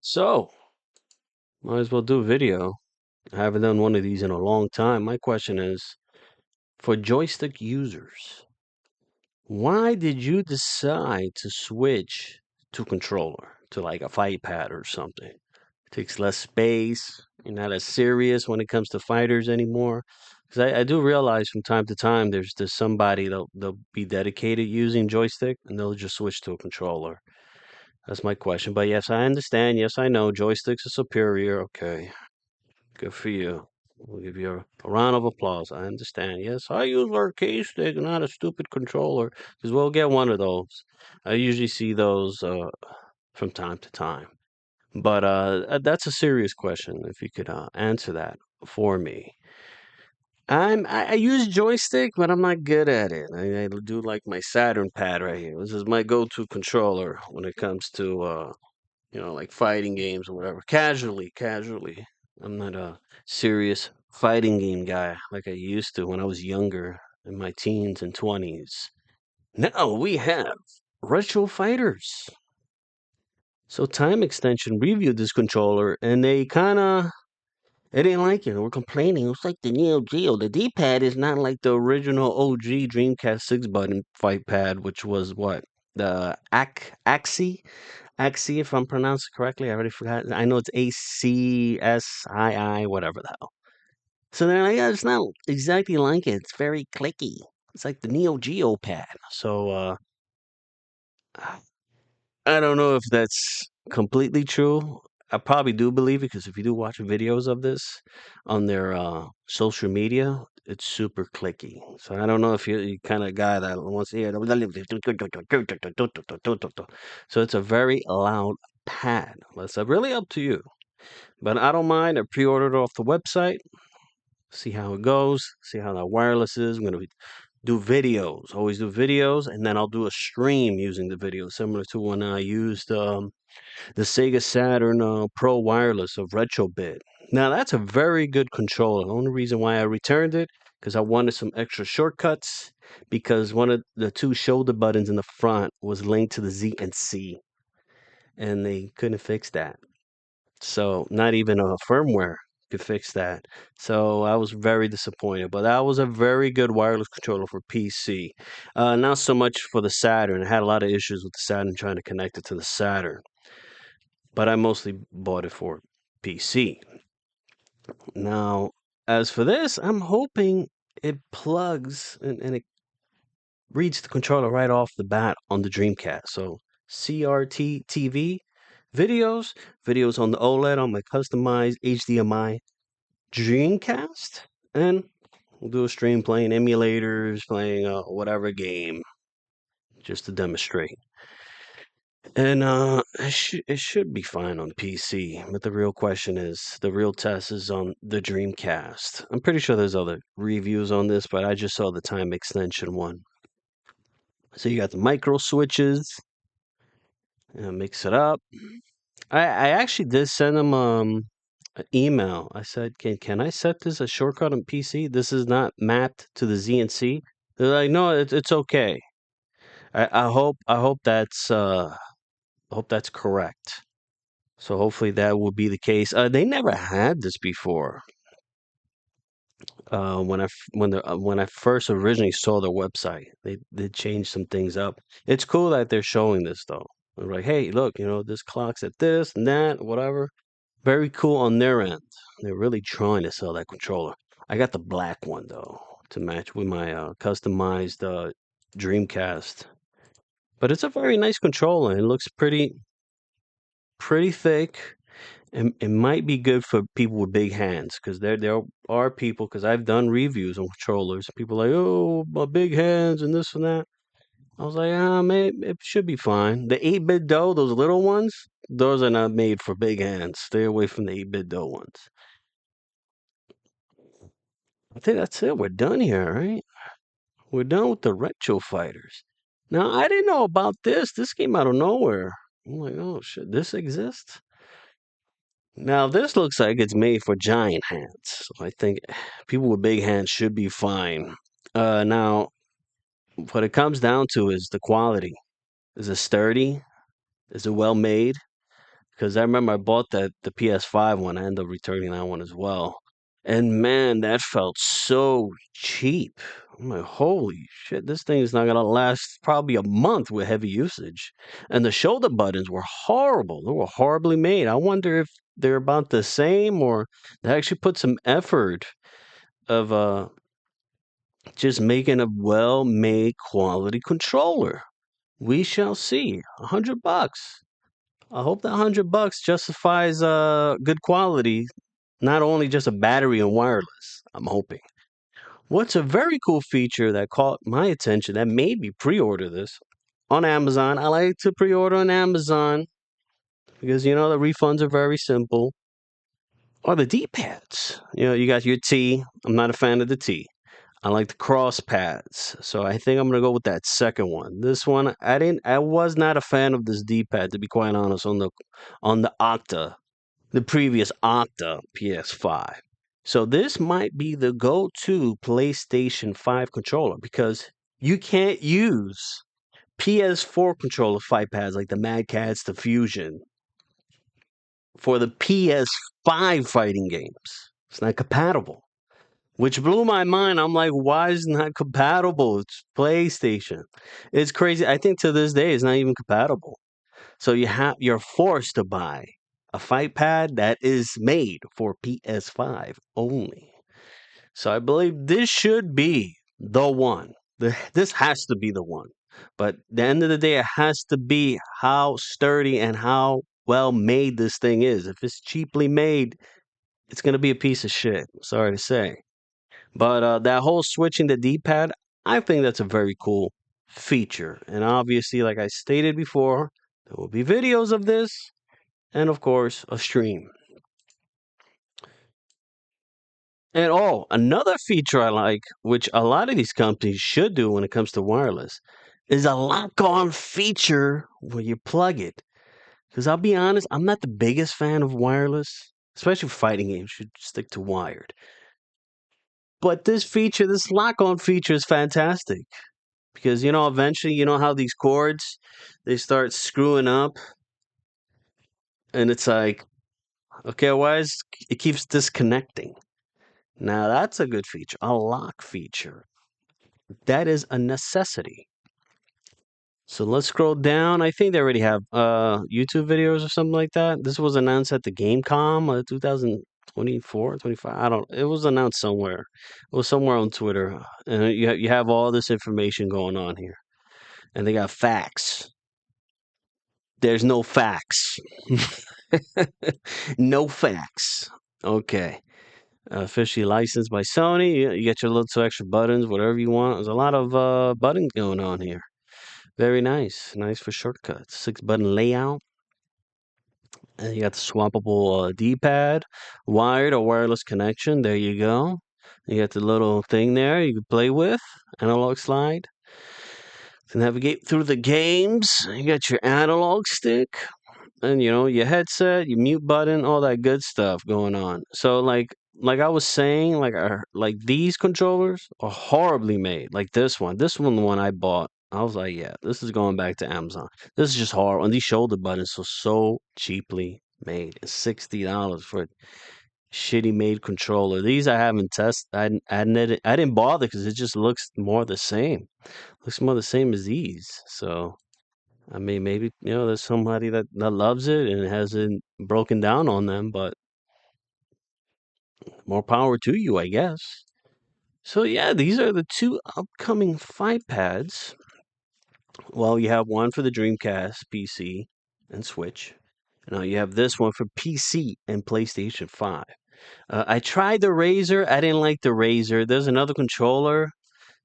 So, might as well do a video. I haven't done one of these in a long time. My question is, for joystick users, why did you decide to switch to controller, to like a Fightpad or something? Takes less space. You're not as serious when it comes to fighters anymore. Because I do realize from time to time there's somebody they'll be dedicated using joystick and they'll just switch to a controller. That's my question. But yes, I understand. Yes, I know joysticks are superior. Okay. Good for you. We'll give you a round of applause. I understand. Yes, I use arcade stick, not a stupid controller, because we'll get one of those. I usually see those from time to time. But that's a serious question. If you could answer that for me. I use joystick, but I'm not good at it. I do like my Saturn pad right here. This is my go-to controller when it comes to like fighting games or whatever. Casually. I'm not a serious fighting game guy like I used to when I was younger in my teens and 20s. Now we have Retro Fighters. So Time Extension reviewed this controller and they didn't like it. They were complaining. It was like the Neo Geo. The D-pad is not like the original OG Dreamcast 6-button fight pad, which was what? The Axie, if I'm pronouncing it correctly. I already forgot. I know it's ACSII, whatever the hell. So they're like, yeah, it's not exactly like it. It's very clicky. It's like the Neo Geo pad. So I don't know if that's completely true. I probably do believe it because if you do watch videos of this on their social media, it's super clicky. So I don't know if you're the kind of guy that wants to hear. So it's a very loud pad. That's really up to you. But I don't mind. I pre-ordered off the website. See how it goes. See how that wireless is. I'm gonna do videos. Always do videos, and then I'll do a stream using the video, similar to when I used the Sega Saturn Pro Wireless of Retrobit. Now that's a very good controller. The only reason why I returned it because I wanted some extra shortcuts because one of the two shoulder buttons in the front was linked to the Z and C, and they couldn't fix that. So not even a firmware could fix that. So I was very disappointed. But that was a very good wireless controller for PC. Not so much for the Saturn. I had a lot of issues with the Saturn trying to connect it to the Saturn. But I mostly bought it for PC. Now, as for this, I'm hoping it plugs and it reads the controller right off the bat on the Dreamcast. So CRT TV videos on the OLED on my customized HDMI Dreamcast, and we'll do a stream playing emulators, playing whatever game, just to demonstrate. And it should be fine on PC. But the real question is, the real test is on the Dreamcast. I'm pretty sure there's other reviews on this, but I just saw the time extension one. So you got the micro switches, mix it up. I actually did send them an email. I said, can I set this a shortcut on PC? This is not mapped to the ZNC. They're like, no, it's okay. I hope that's correct. So hopefully that will be the case. They never had this before. When I first originally saw their website, they changed some things up. It's cool that they're showing this though. They're like, hey, look, this clock's at this and that, whatever. Very cool on their end. They're really trying to sell that controller. I got the black one though to match with my customized Dreamcast. But it's a very nice controller. It looks pretty thick. It might be good for people with big hands because there are people because I've done reviews on controllers. People like, oh, my big hands and this and that. I was like, maybe it should be fine. The 8-bit dough, those little ones, those are not made for big hands. Stay away from the 8-bit dough ones. I think that's it. We're done here, right? We're done with the Retro Fighters. Now, I didn't know about this. This came out of nowhere. I'm like, oh shit, this exists? Now, this looks like it's made for giant hands. So I think people with big hands should be fine. Now, what it comes down to is the quality. Is it sturdy? Is it well made? because I remember I bought the PS5 one. I ended up returning that one as well. And man, that felt so cheap. I'm like, holy shit, this thing is not gonna last probably a month with heavy usage. And the shoulder buttons were horrible. They were horribly made. I wonder if they're about the same or they actually put some effort of just making a well-made quality controller. We shall see. $100. I hope that $100 justifies good quality, not only just a battery and wireless. I'm hoping. What's a very cool feature that caught my attention that made me pre-order this on Amazon? I like to pre-order on Amazon because you know the refunds are very simple. Or the D-pads. You know, you got your T. I'm not a fan of the T. I like the cross pads. So I think I'm gonna go with that second one. This one I was not a fan of this D-pad to be quite honest on the Octa, the previous Octa PS5. So this might be the go-to PlayStation 5 controller because you can't use PS4 controller fight pads like the Mad Catz, the Fusion for the PS5 fighting games. It's not compatible. Which blew my mind. I'm like, why is it not compatible? It's PlayStation. It's crazy. I think to this day it's not even compatible. So you're forced to buy a fight pad that is made for PS5 only. So I believe this should be the one. This has to be the one. But at the end of the day, it has to be how sturdy and how well made this thing is. If it's cheaply made, it's gonna be a piece of shit. Sorry to say. But that whole switching the D-pad, I think that's a very cool feature. And obviously, like I stated before, there will be videos of this and of course a stream. And oh, another feature I like, which a lot of these companies should do when it comes to wireless, is a lock-on feature where you plug it. Because I'll be honest, I'm not the biggest fan of wireless, especially for fighting games. You should stick to wired. But this feature, this lock-on feature is fantastic. Because, you know, eventually, you know how these cords, they start screwing up. And it's like, okay, why is it keeps disconnecting? Now, that's a good feature, a lock feature. That is a necessity. So let's scroll down. I think they already have YouTube videos or something like that. This was announced at the Gamecom 2024, 25. I don't. It was announced somewhere. It was somewhere on Twitter, and you have all this information going on here, and they got facts. There's no facts. No facts. Okay. Officially licensed by Sony. You get your little extra buttons, whatever you want. There's a lot of buttons going on here. Very nice. Nice for shortcuts. 6-button layout. And you got the swappable D-pad, wired or wireless connection. There you go. You got the little thing there you can play with. Analog slide. To navigate through the games. You got your analog stick. And you know your headset, your mute button, all that good stuff going on. So like I was saying, like these controllers are horribly made. Like this one, the one I bought, I was like, yeah, this is going back to Amazon. This is just horrible. And these shoulder buttons are so cheaply made. It's $60 for a shitty made controller. These I haven't tested. I didn't bother because it just looks more the same. Looks more the same as these. So I mean, maybe you know, there's somebody that loves it and hasn't broken down on them, but more power to you, I guess. So yeah, these are the two upcoming fight pads. Well, you have one for the Dreamcast, PC, and Switch. Now you have this one for PC and PlayStation 5. I tried the Razer. I didn't like the Razer. There's another controller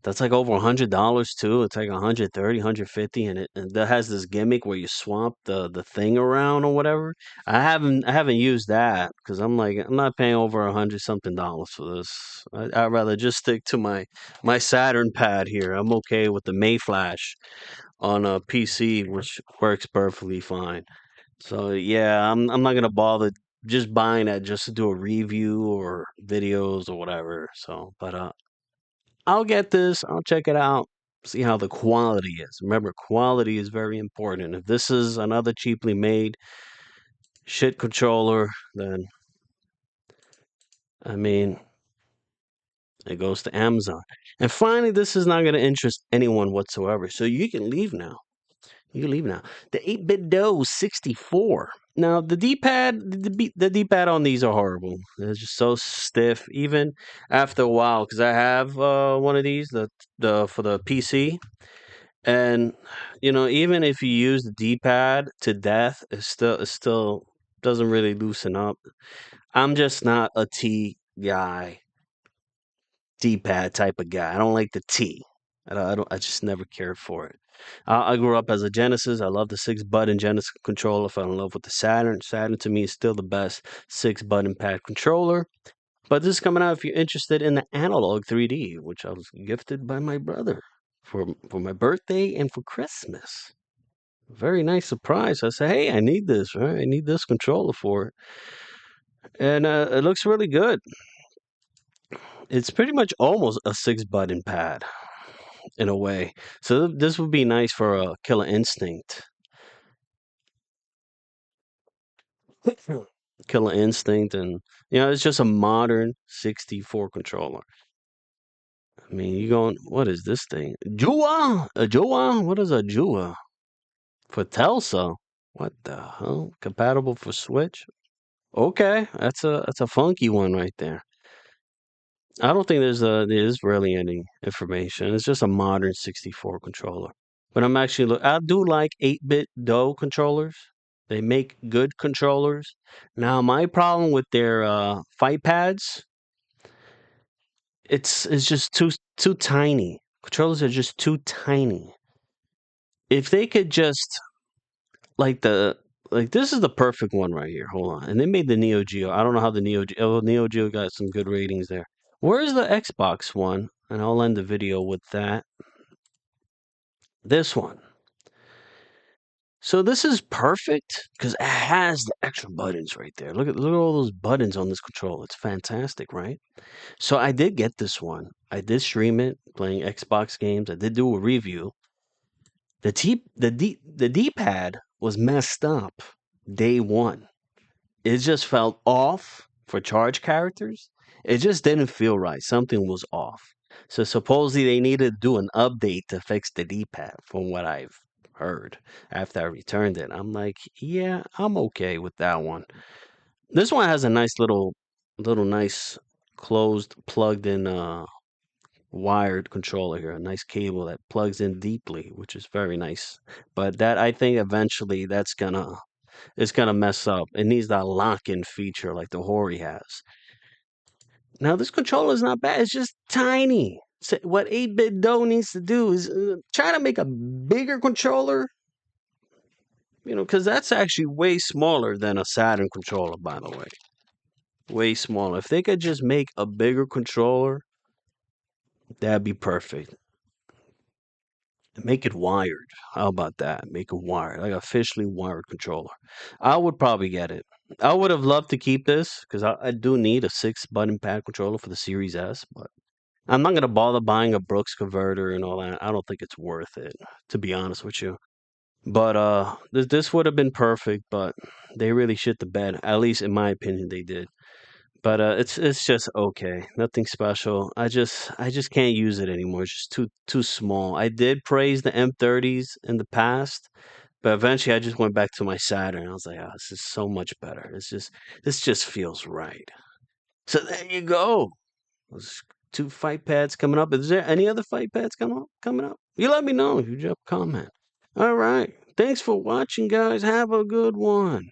that's like over $100 too. It's like 130, 150, and that has this gimmick where you swap the thing around or whatever. I haven't used that because I'm like I'm not paying over 100 something dollars for this. I'd rather just stick to my Saturn pad here. I'm okay with the Mayflash on a PC, which works perfectly fine. So yeah, I'm not gonna bother just buying that just to do a review or videos or whatever. So, but I'll get this. I'll check it out. See how the quality is. Remember, quality is very important. If this is another cheaply made, shit controller, then I mean, it goes to Amazon. And finally, this is not going to interest anyone whatsoever. So you can leave now. You can leave now. The 8-bit dough 64. Now the D-pad, the D-pad on these are horrible. They're just so stiff. Even after a while, because I have one of these, the for the PC, and even if you use the D-pad to death, it still doesn't really loosen up. I'm just not a T guy, D-pad type of guy. I don't like the T. I just never cared for it. I grew up as a Genesis. I love the 6-button Genesis controller. Fell in love with the Saturn. Saturn to me is still the best 6-button pad controller. But this is coming out if you're interested in the analog 3D, which I was gifted by my brother for my birthday and for Christmas. Very nice surprise. I said, hey, I need this, right? I need this controller for it. And it looks really good. It's pretty much almost a 6-button pad in a way. So this would be nice for a Killer Instinct. Killer Instinct, and it's just a modern 64 controller. I mean, you going, what is this thing? Jua? A Jua? What is a Jua? For Telsa? What the hell? Compatible for Switch? Okay, that's a funky one right there. I don't think there's really any information. It's just a modern 64 controller. But I do like 8-bit dough controllers. They make good controllers. Now my problem with their fight pads, it's just too tiny. Controllers are just too tiny. If they could just like this is the perfect one right here. Hold on. And they made the Neo Geo. I don't know how the Neo Geo got some good ratings there. Where's the Xbox one? And I'll end the video with that. This one. So this is perfect because it has the extra buttons right there. Look at all those buttons on this controller. It's fantastic, right? So I did get this one. I did stream it playing Xbox games. I did do a review. The D-pad was messed up day one. It just felt off for charge characters. It just didn't feel right. Something was off. So supposedly they needed to do an update to fix the D-pad from what I've heard after I returned it. I'm like, yeah, I'm okay with that one. This one has a nice closed plugged in wired controller here, a nice cable that plugs in deeply, which is very nice. But that I think eventually it's gonna mess up. It needs that lock-in feature like the Hori has. Now this controller is not bad. It's just tiny. So what 8-bit dough needs to do is try to make a bigger controller. Because that's actually way smaller than a Saturn controller, by the way. Way smaller. If they could just make a bigger controller, that'd be perfect. Make it wired. How about that? Make it wired, like officially wired controller. I would probably get it. I would have loved to keep this because I do need a 6-button pad controller for the Series S, but I'm not gonna bother buying a Brooks converter and all that. I don't think it's worth it, to be honest with you. But this would have been perfect, but they really shit the bed. At least in my opinion, they did. But it's just okay, nothing special. I just can't use it anymore. It's just too small. I did praise the M30s in the past, but eventually I just went back to my Saturn. I was like, oh, this is so much better. This just feels right. So there you go. Those 2 fight pads coming up. Is there any other fight pads coming up? You let me know if you drop a comment. All right. Thanks for watching, guys. Have a good one.